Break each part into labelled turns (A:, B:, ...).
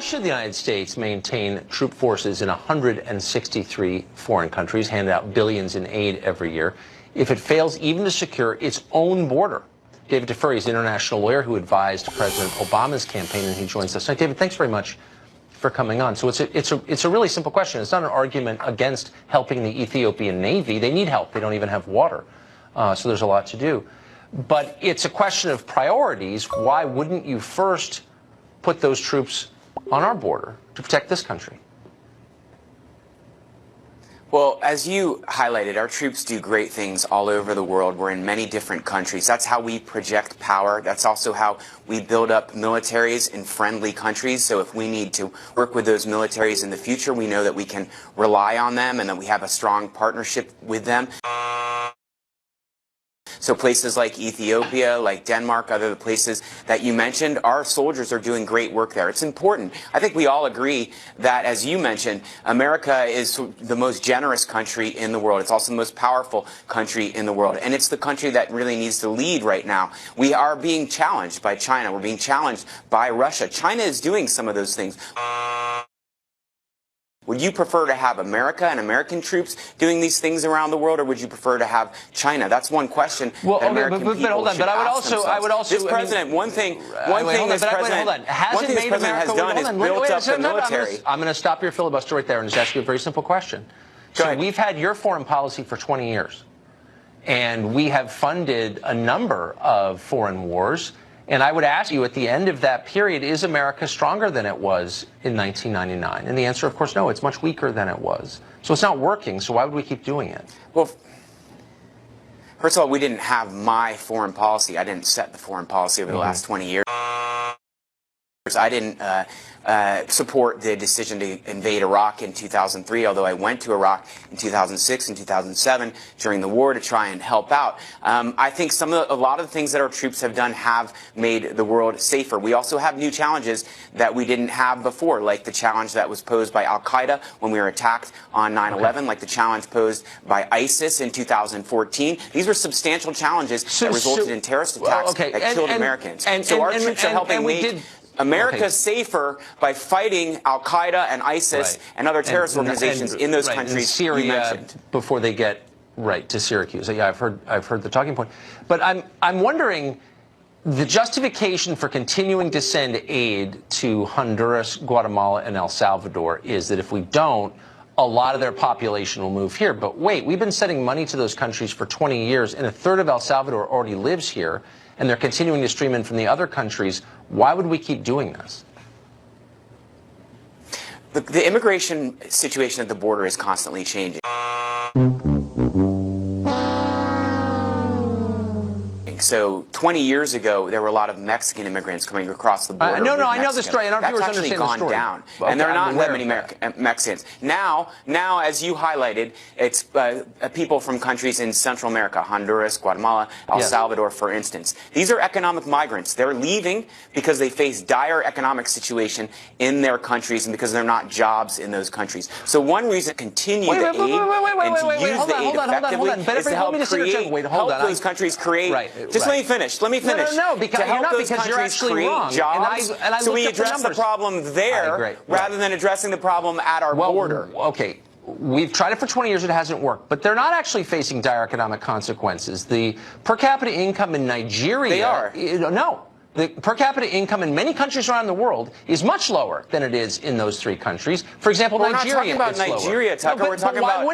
A: should the United States maintain troop forces in 163 foreign countries, hand out billions in aid every year, if it fails even to secure its own border? David Teferi is an international lawyer who advised President Obama's campaign, and he joins us tonight. David, thanks very much for coming on. So it's a really simple question. It's not an argument against helping the Ethiopian Navy. They need help. They don't even have water. So there's a lot to do. But it's a question of priorities. Why wouldn't you first put those troops on our border to protect this country?
B: Well, as you highlighted, our troops do great things all over the world. We're in many different countries. That's how we project power. That's also how we build up militaries in friendly countries. So if we need to work with those militaries in the future, we know that we can rely on them and that we have a strong partnership with them. So places like Ethiopia, like Denmark, other places that you mentioned, our soldiers are doing great work there. It's important. I think we all agree that, as you mentioned, America is the most generous country in the world. It's also the most powerful country in the world. And it's the country that really needs to lead right now. We are being challenged by China. We're being challenged by Russia. China is doing some of those things. Would you prefer to have America and American troops doing these things around the world, or would you prefer to have China? That's one question that American people
A: hold on,
B: should ask themselves.
A: I would also,
B: this president, one thing this president has done is built up the military.
A: I'm going to stop your filibuster right there and just ask you a very simple question. So we've had your foreign policy for 20 years, and we have funded a number of foreign wars. And I would ask you, at the end of that period, is America stronger than it was in 1999? And the answer, of course, no, it's much weaker than it was. So it's not working, so why would we keep doing it?
B: Well, first of all, we didn't have my foreign policy. I didn't set the foreign policy over the last 20 years. I didn't support the decision to invade Iraq in 2003, although I went to Iraq in 2006 and 2007 during the war to try and help out. I think a lot of the things that our troops have done have made the world safer. We also have new challenges that we didn't have before, like the challenge that was posed by Al-Qaeda when we were attacked on 9/11, like the challenge posed by ISIS in 2014. These were substantial challenges that resulted in terrorist attacks that killed Americans. So our troops are helping make America's safer by fighting Al-Qaeda and ISIS and other terrorist organizations in those countries
A: Syria,
B: you mentioned.
A: Before they get to Syracuse. Yeah, I've heard the talking point. But I'm wondering, the justification for continuing to send aid to Honduras, Guatemala, and El Salvador is that if we don't, a lot of their population will move here. But wait, we've been sending money to those countries for 20 years, and a third of El Salvador already lives here, and they're continuing to stream in from the other countries. Why would we keep doing this?
B: The immigration situation at the border is constantly changing. So 20 years ago, there were a lot of Mexican immigrants coming across the border.
A: I know the story.
B: That's actually gone down. And there are not that many Mexicans. Now, as you highlighted, it's people from countries in Central America, Honduras, Guatemala, El Salvador, for instance. These are economic migrants. They're leaving because they face dire economic situation in their countries and because they're not jobs in those countries. So one reason to continue the aid and to use the aid effectively is to help those countries create. Just let me finish. Let me finish.
A: No, because
B: to help those countries create jobs, so we address the problem there rather than addressing the problem at our border.
A: Okay. We've tried it for 20 years. It hasn't worked. But they're not actually facing dire economic consequences. The per capita income in Nigeria...
B: They are.
A: No. The per capita income in many countries around the world is much lower than it is in those three countries. For example, Nigeria.
B: We're not talking about Nigeria, Tucker. We're talking about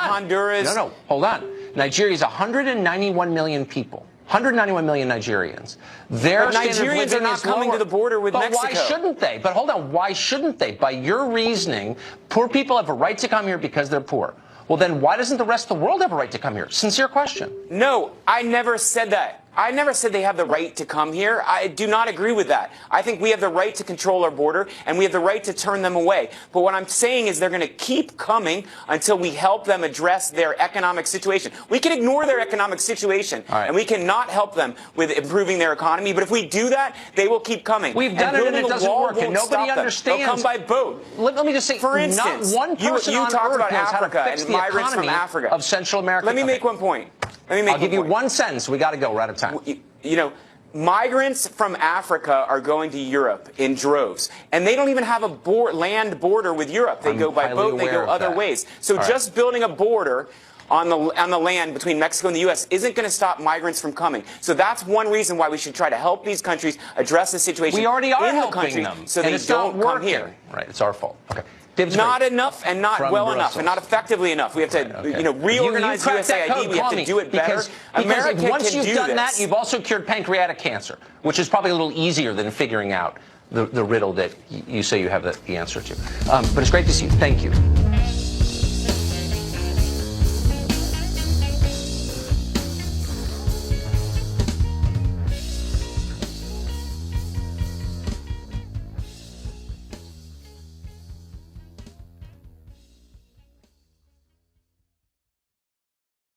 B: Honduras.
A: No, hold on. Nigeria is 191 million people. 191 million Nigerians.
B: But Nigerians are not coming to the border with Mexico.
A: But why shouldn't they? But hold on, why shouldn't they? By your reasoning, poor people have a right to come here because they're poor. Well, then why doesn't the rest of the world have a right to come here? Sincere question.
B: No, I never said that. I never said they have the right to come here. I do not agree with that. I think we have the right to control our border, and we have the right to turn them away. But what I'm saying is they're going to keep coming until we help them address their economic situation. We can ignore their economic situation, and we cannot help them with improving their economy. But if we do that, they will keep coming.
A: We've done it, and it doesn't work, and nobody understands.
B: They'll come by boat.
A: Let me just say,
B: for instance,
A: not one person
B: you talked about Africa
A: and
B: migrants from Africa
A: of Central America.
B: Let me make one point.
A: I'll give you one sentence. We got to go. We're out of time.
B: You know, Migrants from Africa are going to Europe in droves, and they don't even have a land border with Europe. They go by boat, they go other ways. So just building a border on the land between Mexico and the U.S. isn't going to stop migrants from coming. So that's one reason why we should try to help these countries address the situation
A: we already are
B: in the
A: helping
B: country
A: them,
B: so they don't come here.
A: Right, it's our fault. Okay.
B: Not enough and not well enough and not effectively enough. We have to reorganize USAID. We have to do it better.
A: Because once you've done
B: this.
A: that, you've also cured pancreatic cancer, which is probably a little easier than figuring out the riddle that you say you have the answer to. But it's great to see you. Thank you.